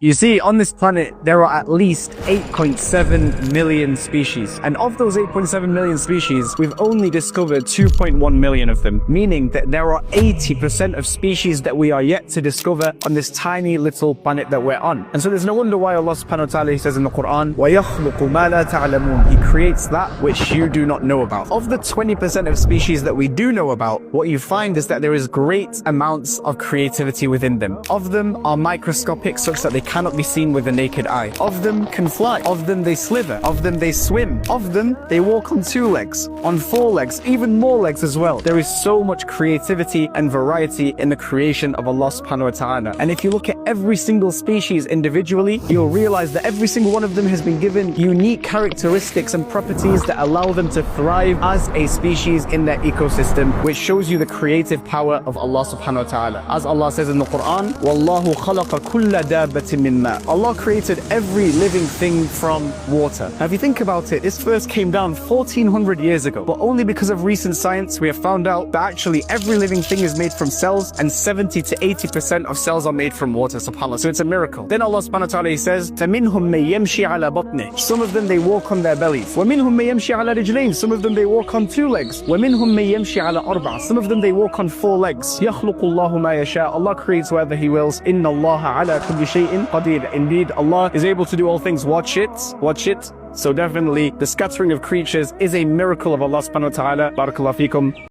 You see, on this planet, there are at least 8.7 million species. And of those 8.7 million species, we've only discovered 2.1 million of them, meaning that there are 80% of species that we are yet to discover on this tiny little planet that we're on. And so there's no wonder why Allah subhanahu wa ta'ala says in the Quran, وَيَخْلُقُ مَا لَا تَعْلَمُونَ. He creates that which you do not know about. Of the 20% of species that we do know about, what you find is that there is great amounts of creativity within them. Of them are microscopic, such that they cannot be seen with the naked eye. Of them can fly. Of them they slither. Of them they swim. Of them they walk on 2 legs, on 4 legs, even more legs as well. There is so much creativity and variety in the creation of Allah subhanahu wa ta'ala. And if you look at every single species individually, you'll realize that every single one of them has been given unique characteristics and properties that allow them to thrive as a species in their ecosystem, which shows you the creative power of Allah subhanahu wa ta'ala. As Allah says in the Quran, وَاللَّهُ خَلَقَ كُلَّ دَابَةٍ مِّن مَاءٍ. Allah created every living thing from water. Now if you think about it, this verse came down 1400 years ago, but only because of recent science we have found out that actually every living thing is made from cells, and 70 to 80% of cells are made from water, subhanAllah. So it's a miracle. Then Allah subhanahu wa ta'ala says, فَمِنْهُمْ مَن يَمْشِي عَلَى بَطْنِهِ. Some of them they walk on their bellies. وَمِنْهُمْ مَن يَمْشِي عَلَى رِجْلَيْنِ. Some of them they walk on 2 legs. وَمِنْهُمْ مَن يَمْشِي عَلَى أَرْبَعٍ. Some of them they walk on 4 legs. يَخْلُقُ اللَّهُ مَا يَشَاءُ. Allah creates whatever He wills. إِنَّ اللَّهَ عَلَى كُلِّ شَيْءٍ قَدِيرٌ. Indeed, Allah is able to do all things. Watch it. Watch it. So definitely, the scattering of creatures is a miracle of Allah subhanahu wa ta'ala. Barakallahu feekum.